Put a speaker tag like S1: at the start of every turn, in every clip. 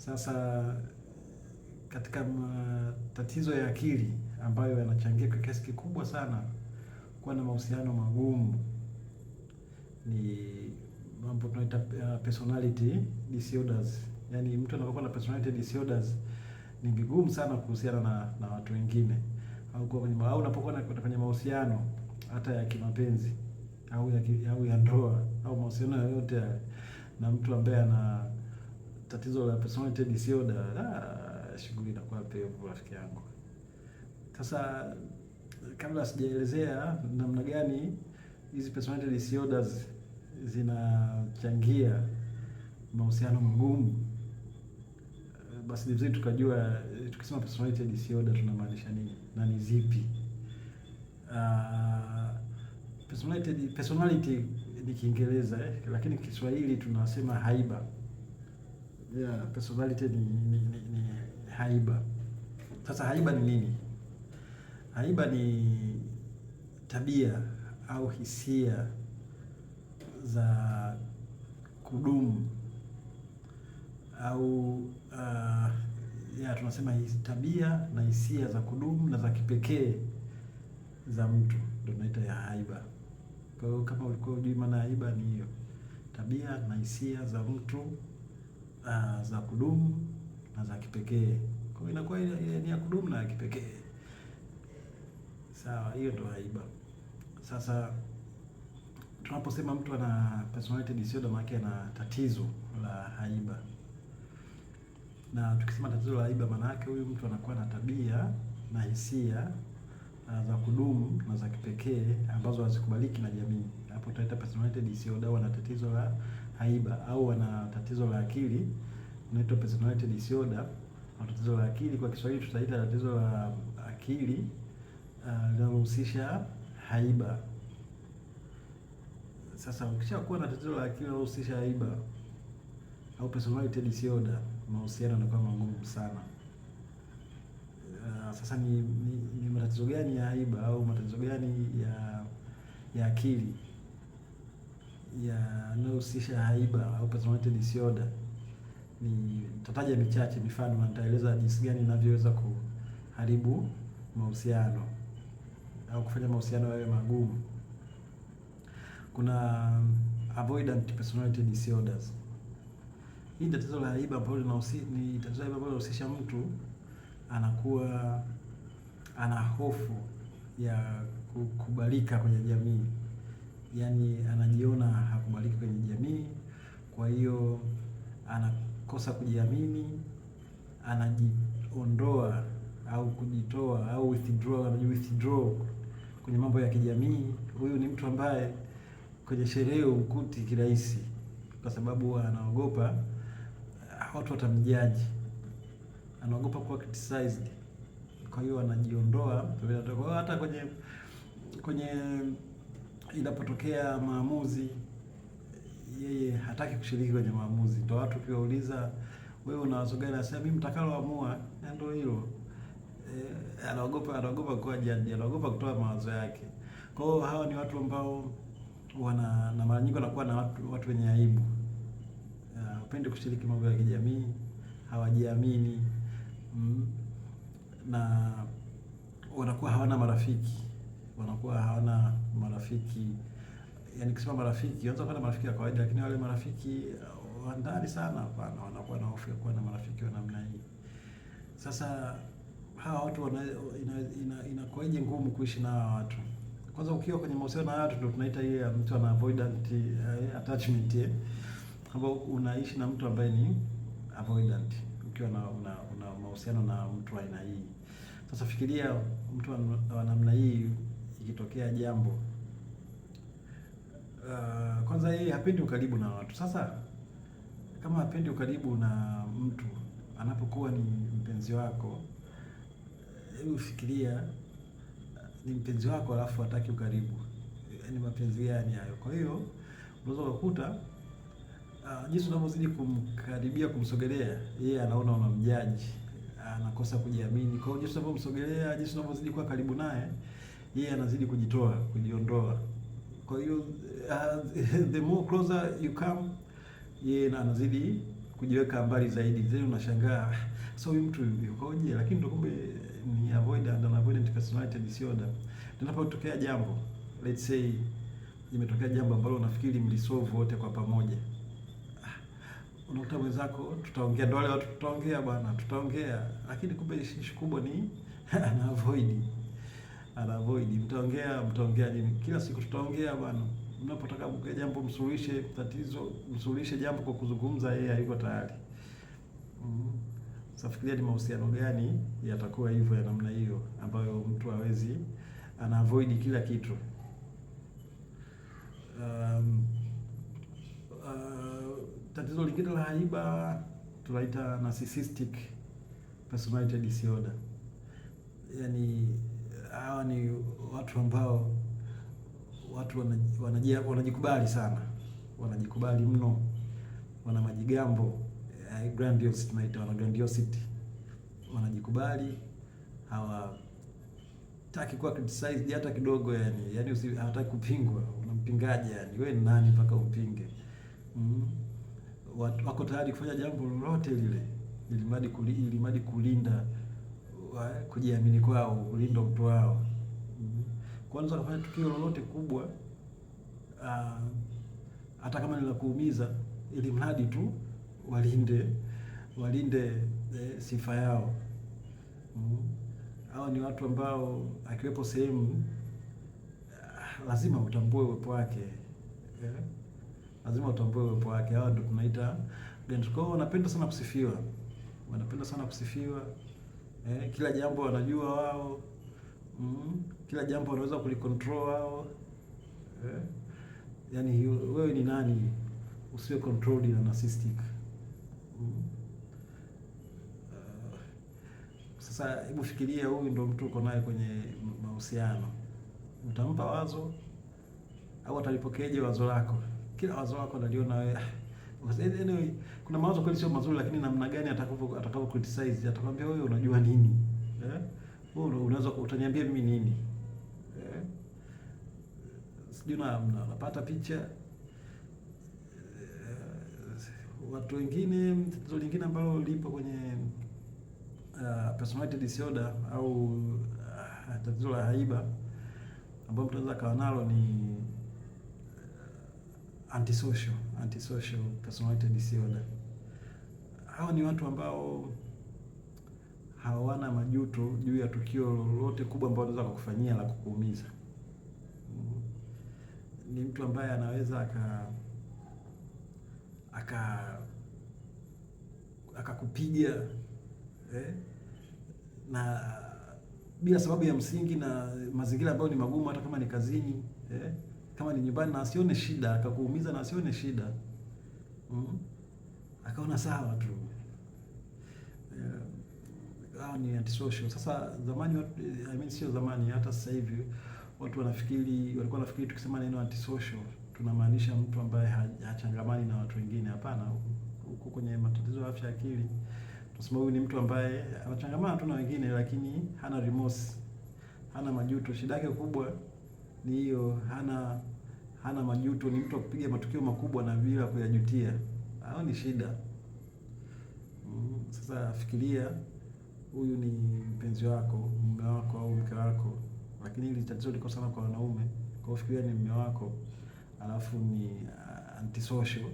S1: Sasa katika matatizo ya akili ambayo yanachangia kwa kiasi kikubwa sana kuwa na mahusiano magumu ni mambo tunaita personality disorders. Yaani mtu anapokuwa na personality disorders ni vigumu sana kuhusiana na watu wengine, au unapokuwa kwenye mahusiano hata ya kimapenzi au ya ndoa au mahusiano yoyote na mtu ambaye ana tatizo la personality disorder, shughuli inakuwa pevu rafiki yangu. Sasa kabla sijaelezea namna gani hizi personality disorders zinachangia mahusiano magumu, basi ni vizuri tukajua tukisema personality disorder tunamaanisha nini na ni zipi. Personality ni Kiingereza lakini Kiswahili tunasema haiba. Yeah, personality ni haiba. Sasa haiba ni nini? Haiba ni tabia au hisia za kudumu au tunasema tabia na hisia za kudumu na za kipekee za mtu, ndio tunaita ya haiba. Kwa hiyo kama ulikuwa hujui maana haiba ni hiyo, tabia na hisia za mtu za kudumu na za kipekee. Kwa hiyo inakuwa ni ya kudumu na ya kipekee. Sawa, hiyo ndio haiba. Sasa tunaposema mtu ana personality disorder, maana yake ana tatizo la haiba. Na tukisema tatizo la haiba, maana yake huyu mtu anakuwa na tabia na hisia za kudumu na za kipekee ambazo hazikubaliki na jamii. Hapo tutaita personality disorder, au ana tatizo la haiba au ana tatizo la akili, inaitwa personality disorder. Na tatizo la akili kwa Kiswahili tutaita tatizo la akili linalohusisha haiba. Sasa ukishakuwa na tatizo la akili linalohusisha haiba au personality disorder, mahusiano yanakuwa magumu sana. Sasa ni matatizo gani ya haiba au matatizo gani ya akili yanayohusisha haiba au personality disorder? Nitataja michache mifano na nitaeleza jinsi gani inavyoweza kuharibu mahusiano au kufanya mahusiano yawe magumu. Kuna avoidant personality disorders. Hii tatizo la haiba ambalo ni tatizo la haiba ambalo linahusisha mtu anakuwa ana hofu ya kukubalika kwenye jamii. Yaani anajiona hakubaliki kwenye jamii, kwa hiyo anakosa kujiamini, anajiondoa au kujitoa au withdraw kwenye mambo ya kijamii. Huyu ni mtu ambaye kwenye sherehe umkuti kirahisi, kwa sababu anaogopa watu watamjaji, anaogopa kuwa criticized. Kwa hiyo anajiondoa. Hata kwenye inapotokea maamuzi, yeye hataki kushiriki kwenye maamuzi. Ndio watu ukiwauliza wewe una wazo gani, anasema mimi mtakaloamua ndio hilo. Anaogopa kuwa judge, anaogopa kutoa mawazo yake. Kwa hiyo hawa ni watu ambao na mara nyingi wanakuwa na watu wenye aibu. Hawapendi kushiriki mambo ya kijamii, hawajiamini, na wanakuwa hawana marafiki. Yaani kusema marafiki, unaweza kuwa na marafiki wa kawaida, lakini wale marafiki wa ndani sana, hapana, wanakuwa na hofu ya kuwa na marafiki wa namna hii. Sasa hawa watu inakuwaje ngumu kuishi na hawa watu? Kwanza ukiwa kwenye mahusiano na watu, ndio tunaita ile mtu ana avoidant attachment, kwamba unaishi na mtu ambaye ni avoidant ukiwa una mahusiano na mtu aina hii. Sasa fikiria mtu wa namna hii ikitokea jambo, kwanza yeye hapendi ukaribu na watu. Sasa kama hapendi ukaribu na mtu anapokuwa ni mpenzi wako, hebu fikiria ni mpenzi wako alafu hataki ukaribu. Yaani mapenzi gani hayo? Kwa hiyo unaweza kukuta jinsi unavyozidi kumkaribia, kumsogelea, yeye anaona unamjaji, anakosa kujiamini. Kwa hiyo jinsi unavyomsogelea, jinsi unavyozidi kuwa karibu naye, yeye anazidi kujiondoa. Kwa hiyo the more closer you come, yeye anazidi kujiweka mbali zaidi. Zile unashangaa so huyu mtu yukoje, lakini ndo kumbe ni avoidant personality disorder. Linapotokea jambo, let's say imetokea jambo ambalo unafikiri mlisolve wote kwa pamoja, unakuta mwenzako tutaongea, ndo wale watu tutaongea bwana, tutaongea, lakini kumbe issue kubwa ni ana avoid. Mtaongea nini? Kila siku tutaongea bwana. Mnapotaka mke jambo, msuluhishe tatizo, msuluhishe jambo kwa kuzungumza, yeye hayuko tayari. Sasa fikiria ni mahusiano gani yatakuwa hivyo ya namna hiyo, ambayo mtu hawezi, ana avoid kila kitu. Tatizo lingine la haiba tunaita narcissistic personality disorder. Yaani hawa ni watu ambao wanajikubali sana, wanajikubali mno, wana majigambo, grandiose, tunaita wana grandiosity, wanajikubali, hawataki kuwa criticized hata kidogo, yani hawataki kupingwa. Unampingaje yani? Wewe ni nani mpaka umpinge? Wako tayari kufanya jambo lolote lile ili mradi kulinda kujiamini kwao, kulinda utu wao. Kwanza kufanya tukio lolote kubwa, hata kama ni la kuumiza, ili mradi tu walinde sifa yao. Hao ni watu ambao akiwepo sehemu lazima utambue uwepo wake, lazima utambue uwepo wake. Hao ndio tunaita kwa, wanapenda sana kusifiwa, kila jambo wanajua wao, kila jambo wanaweza kulicontrol wao. Yani wewe ni nani usiwe controlled na narcissistic? Sasa hebu fikiria, huyu ndo mtu uko naye kwenye mahusiano, utampa wazo au atalipokeaje wazo lako? Kila wazo lako analiona wewe. Anyway, kuna mawazo kweli sio mazuri, lakini namna gani atakavyo criticize, atakwambia wewe unajua nini? Wewe unaweza utaniambia mimi nini? Sijui napata picha. Watu wengine, tatizo lingine ambalo lipo kwenye personality disorder au tatizo la haiba ambao mtu anaweza kawa nalo ni antisocial personality disorder. Hawa ni watu ambao hawana majuto juu ya tukio lolote kubwa ambalo anaweza kukufanyia la kukuumiza. Ni mtu ambaye anaweza akakupiga na bila sababu ya msingi, na mazingira ambayo ni magumu, hata kama ni kazini, kama ni nyumbani, na asione shida, akakuumiza na asione shida, akaona sawa tu. Hao ni antisocial. Sasa zamani sio zamani, hata sasa hivi walikuwa wanafikiri tukisema neno antisocial tunamaanisha mtu ambaye hachangamani na watu wengine. Hapana, huko kwenye matatizo ya afya akili tunasema huyu ni mtu ambaye anachangamana tu na wengine, lakini hana remorse, hana majuto. Shida yake kubwa ni hiyo, hana majuto. Ni mtu kupiga matukio makubwa na bila kuyajutia. Hao ni shida. Sasa fikiria, huyu ni mpenzi wako, mume wako au mke wako, lakini hili tatizo liko sana kwa wanaume. Kwa hiyo fikiria ni mume wako, alafu ni antisocial.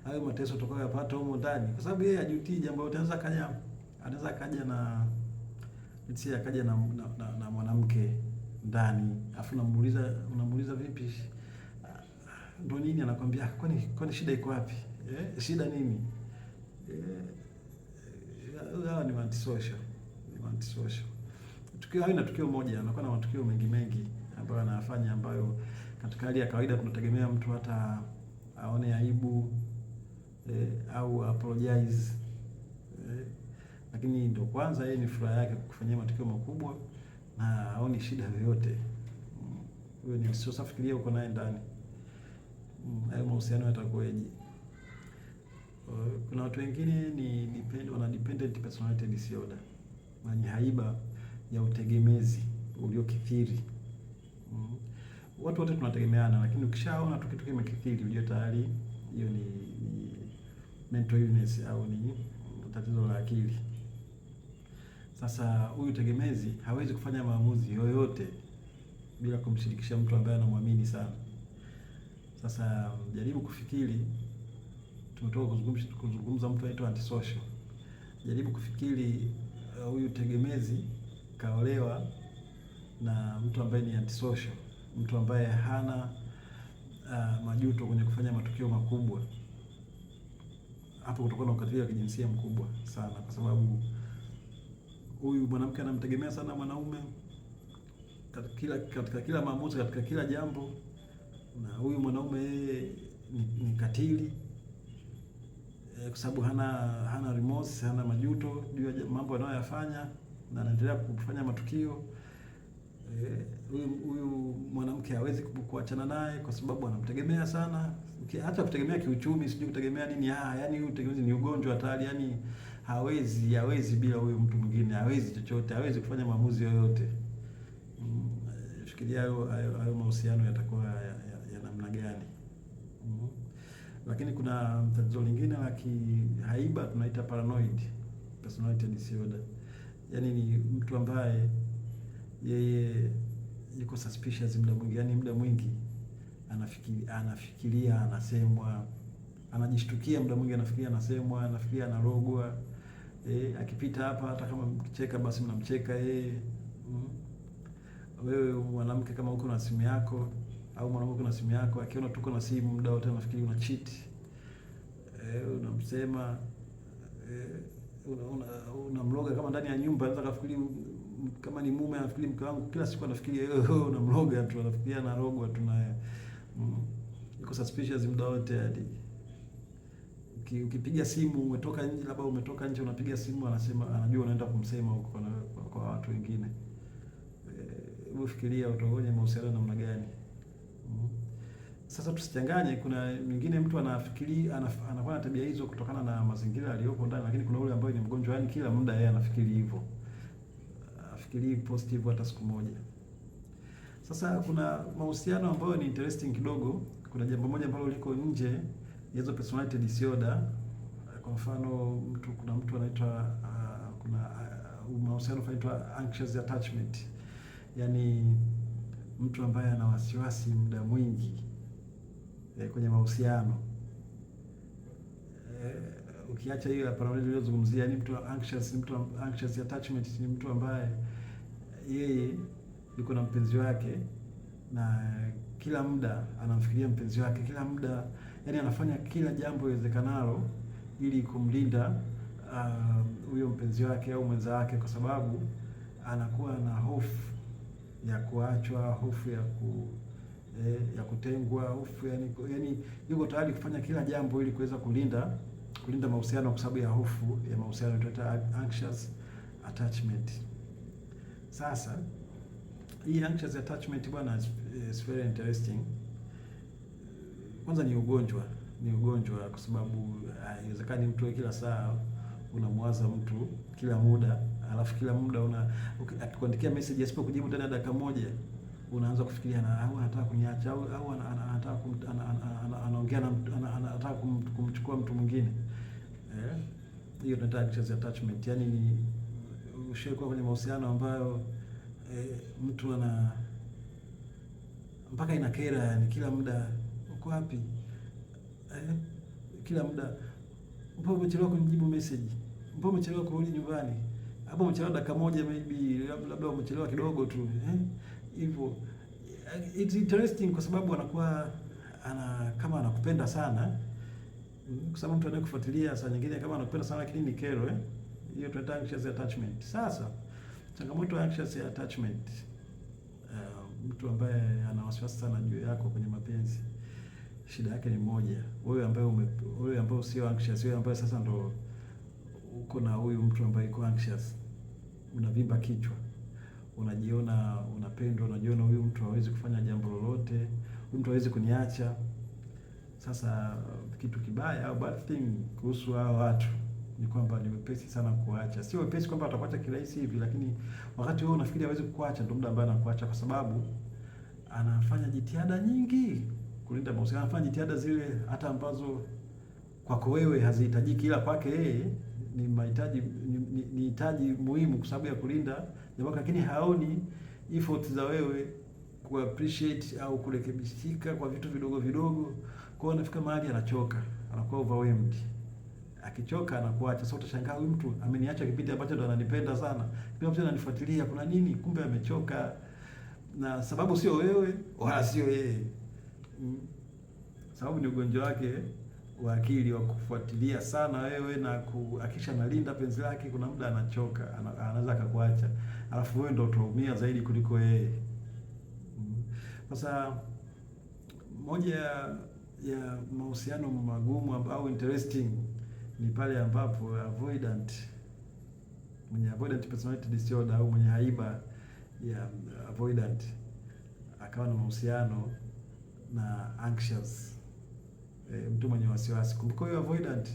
S1: Hayo mateso utakayoyapata huko ndani, kwa sababu yeye hajutii jambo. Anaweza kaja na mwanamke ndani, afu unamuuliza vipi, ndo nini, anakwambia kwani shida iko wapi? Shida nini? Hawa ni antisocial. Tukio moja, anakuwa na matukio mengi ambayo anayafanya, ambayo katika hali ya kawaida tunategemea mtu hata aone aibu au apologize, lakini ndio kwanza yeye ni furaha yake kufanyia matukio makubwa na haoni shida yoyote. Huyo ni sio, fikiria uko naye ndani, hayo mahusiano yatakuwaje? Kuna watu wengine wana dependent personality disorder, wenye haiba ya utegemezi uliokithiri. Watu wote tunategemeana, lakini ukishaona tu kitu kimekithiri, ujue tayari hiyo ni mental illness au ni tatizo la akili. Sasa huyu tegemezi hawezi kufanya maamuzi yoyote bila kumshirikisha mtu ambaye anamwamini sana. Sasa jaribu kufikiri, tumetoka kuzungumza mtu anaitwa antisocial. Jaribu kufikiri huyu tegemezi kaolewa na mtu ambaye ni antisocial, mtu ambaye hana majuto kwenye kufanya matukio makubwa. Hapo kutakuwa na ukatili wa kijinsia mkubwa sana, kwa sababu huyu mwanamke anamtegemea sana mwanaume katika kila maamuzi, katika kila jambo, na huyu mwanaume yeye ni katili kwa sababu hana remorse, hana majuto juu ya mambo anayoyafanya na anaendelea kufanya matukio. Huyu mwanamke hawezi kuachana naye kwa sababu anamtegemea sana, hata kutegemea kiuchumi, sijui kutegemea nini. Yani huyu tegemezi ni ugonjwa hatari, yani hawezi bila huyu mtu mwingine, hawezi chochote, hawezi kufanya maamuzi yoyote. Fikiria hayo mahusiano yatakuwa ya namna gani? Lakini kuna tatizo lingine la kihaiba tunaita paranoid personality disorder. Yani ni mtu ambaye yeye yuko suspicious muda mwingi, yani muda mwingi anafikiria anasemwa, anajishtukia muda mwingi, anafikiria anasemwa, anafikiria analogwa. Akipita hapa, hata kama mkicheka basi mnamcheka yeye. Wewe mwanamke kama uko na simu yako au mwanamke uko na simu yako, akiona tuko na simu muda wote anafikiri una cheat. Unamsema, unamloga kama ndani ya nyumba, anaweza kufikiri kama ni mume, anafikiri mke wangu kila siku, anafikiri unamloga tu, anafikiria analogwa tu naye. Iko suspicious muda wote hadi ukipiga simu umetoka nje, labda umetoka nje unapiga simu, anajua unaenda kumsema huko kwa watu wengine. Ufikiria utaona mahusiano namna gani? Sasa tusichanganye, kuna mwingine mtu anafikiri anakuwa na tabia hizo kutokana na mazingira aliyopo ndani, lakini kuna yule ambaye ni mgonjwa, yani kila muda yeye anafikiri hivyo, afikiri positive hata siku moja. Sasa kuna mahusiano ambayo ni interesting kidogo. Kuna jambo moja ambalo liko nje ya hizo personality disorder. Kwa mfano kuna mtu anaitwa kuna mahusiano yanaitwa anxious attachment, yani mtu ambaye ana wasiwasi muda mwingi kwenye mahusiano. Ukiacha hiyo paranoid niliyozungumzia, ni mtu anxious attachment ni mtu ambaye yeye yuko na mpenzi wake na kila muda anamfikiria mpenzi wake, kila muda, yani anafanya kila jambo iwezekanalo ili kumlinda huyo mpenzi wake au mwenza wake, kwa sababu anakuwa na hofu ya kuachwa, hofu ya kutengwa, hofu yani yuko tayari kufanya kila jambo ili kuweza kulinda mahusiano kwa sababu ya hofu ya mahusiano, tunaita anxious attachment. Sasa hii anxious attachment bwana is very interesting. Kwanza ni ugonjwa kwa sababu haiwezekani mtu kila saa unamwaza mtu kila muda, alafu kila muda akikuandikia message asipo kujibu ndani ya dakika moja unaanza kufikiria au anataka kuniacha au anataka anaongea na anataka kumchukua mtu mwingine. Hiyo tunaita anxious attachment. Yani ni ushaikuwa kwenye mahusiano ambayo mtu mpaka inakera, yani kila muda uko wapi? Kila muda mbona umechelewa kunijibu message, mbona umechelewa kurudi nyumbani, hapo umechelewa dakika moja, maybe labda umechelewa kidogo tu hivyo. It's interesting kwa sababu anakuwa kama anakupenda sana, kwa sababu mtu anayekufuatilia saa nyingine kama anakupenda sana, lakini ni kero hiyo tunaita anxious attachment. Sasa changamoto ya anxious attachment, mtu ambaye ana wasiwasi sana juu yako kwenye mapenzi, shida yake ni moja. Wewe ambaye sio anxious, wewe ambaye sasa ndo uko na huyu mtu ambaye yuko anxious, unavimba kichwa, unajiona unapendwa, unajiona huyu mtu hawezi kufanya jambo lolote, huyu mtu hawezi kuniacha. Sasa kitu kibaya au bad thing kuhusu hao watu ni kwamba ni wepesi sana kuacha. Sio wepesi kwamba atakuacha kirahisi hivi, lakini wakati wewe unafikiri hawezi kukuacha, ndio muda ambao anakuacha, kwa sababu anafanya jitihada nyingi kulinda mahusiano, anafanya jitihada zile hata ambazo kwako wewe hazihitajiki, ila kwake yeye ni mahitaji, ni hitaji muhimu kwa sababu ya kulinda jambo, lakini haoni effort za wewe ku appreciate au kurekebishika kwa vitu vidogo vidogo. Kwa hiyo anafika mahali anachoka, anakuwa overwhelmed. Akichoka anakuacha. Sasa utashangaa huyu mtu ameniacha kipindi ambacho ndo ananipenda sana, kipindi ambacho ananifuatilia, kuna nini? Kumbe amechoka, na sababu sio wewe wala sio yeye. Sababu ni ugonjwa wake wa akili wa kufuatilia sana wewe na kuhakikisha analinda penzi lake. Kuna muda anachoka, anaweza akakuacha, alafu wewe ndo utaumia zaidi kuliko yeye. Sasa moja ya mahusiano magumu au interesting ni pale ambapo mwenye avoidant personality disorder au mwenye haiba ya avoidant akawa na mahusiano na anxious, mtu mwenye wasiwasi. Kumbuka huyo avoidant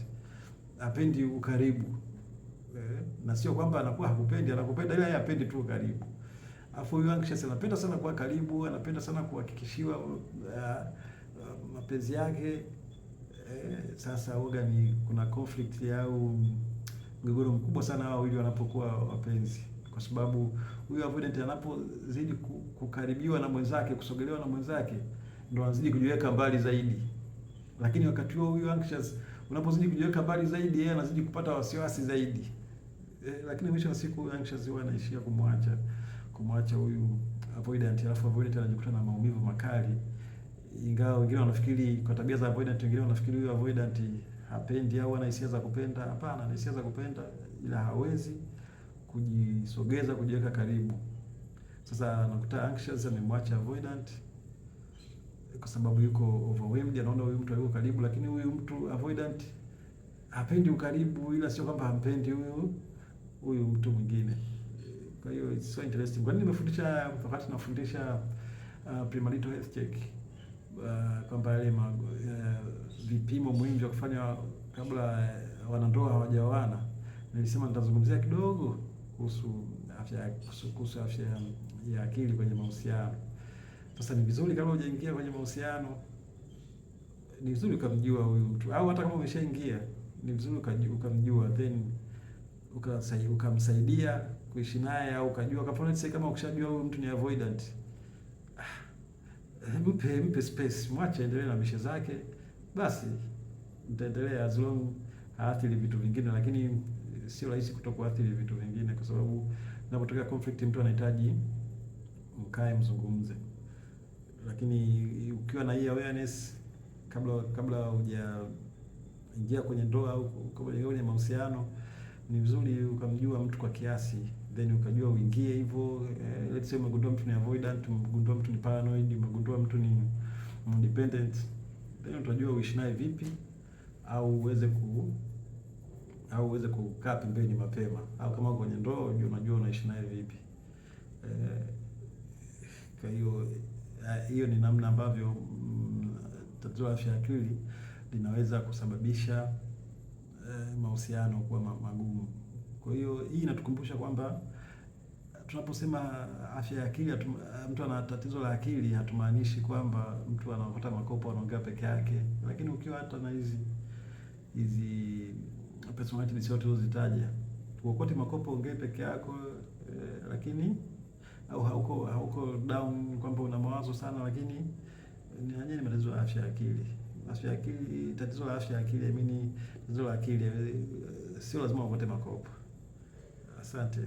S1: hapendi ukaribu, na sio kwamba anakuwa hakupendi, anakupenda, ila yeye hapendi tu ukaribu. Alafu huyo anxious anapenda sana kuwa karibu, anapenda sana kuhakikishiwa mapenzi yake. Sasa uga ni kuna conflict au mgogoro mkubwa sana hao wawili wanapokuwa wapenzi, kwa sababu huyu avoidant anapozidi kukaribiwa na mwenzake, kusogelewa na mwenzake, ndo anazidi kujiweka mbali zaidi. Lakini wakati huo huyu anxious unapozidi kujiweka mbali zaidi, yeye anazidi kupata wasiwasi zaidi. Lakini mwisho wa siku anxious huwa anaishia kumwacha huyu avoidant, alafu avoidant anajikuta na maumivu makali. Ingawa wengine wanafikiri kwa tabia za avoidant, wengine wanafikiri huyu avoidant hapendi au ana hisia za kupenda. Hapana, ana hisia za kupenda, ila hawezi kujisogeza, kujiweka karibu. Sasa anakuta anxious amemwacha avoidant kwa sababu yuko overwhelmed, anaona huyu mtu yuko karibu, lakini huyu mtu avoidant hapendi ukaribu, ila sio kwamba hampendi huyu mtu mwingine. Kwa hiyo it's so interesting. Kwa nini nimefundisha, wakati nafundisha premarital health check, kwamba yale vipimo muhimu vya kufanya kabla wanandoa hawajaoana, nilisema nitazungumzia kidogo kuhusu afya ya akili kwenye mahusiano. Sasa ni vizuri kama hujaingia kwenye mahusiano, ni vizuri ukamjua huyu mtu, au hata kama umeshaingia ni vizuri ukamjua, then ukamsaidia kuishi naye, au ukajua kama ukishajua huyu mtu ni avoidant, mpe space, mwache endelee na mishe zake, basi mtaendelea as long haathiri vitu vingine. Lakini sio rahisi kutokuathiri vitu vingine, kwa sababu unapotokea conflict mtu anahitaji mkae mzungumze. Lakini ukiwa na hii awareness kabla hujaingia kwenye ndoa au kwenye mahusiano, ni vizuri ukamjua mtu kwa kiasi, then ukajua uingie hivyo. Let's say umegundua mtu ni avoidant, umegundua mtu ni paranoid, umegundua mtu ni independent, then utajua uishi naye vipi, au uweze kukaa pembeni mapema, au kama kwenye ndoa unajua unaishi naye vipi. Kwa hiyo ni namna ambavyo tatizo la afya ya akili linaweza kusababisha mahusiano kuwa magumu. Kwa hiyo hii inatukumbusha kwamba tunaposema afya ya akili, mtu ana tatizo la akili, hatumaanishi kwamba mtu anapata makopo anaongea peke yake. Lakini ukiwa hata na hizi personality disorder zitaja, uokote makopo, ongee peke yako, lakini au hauko down kwamba una mawazo sana, lakini ni matatizo ya afya ya akili. Afya ya akili, tatizo la afya ya akili, tatizo la akili, sio lazima uokote makopo. Asante.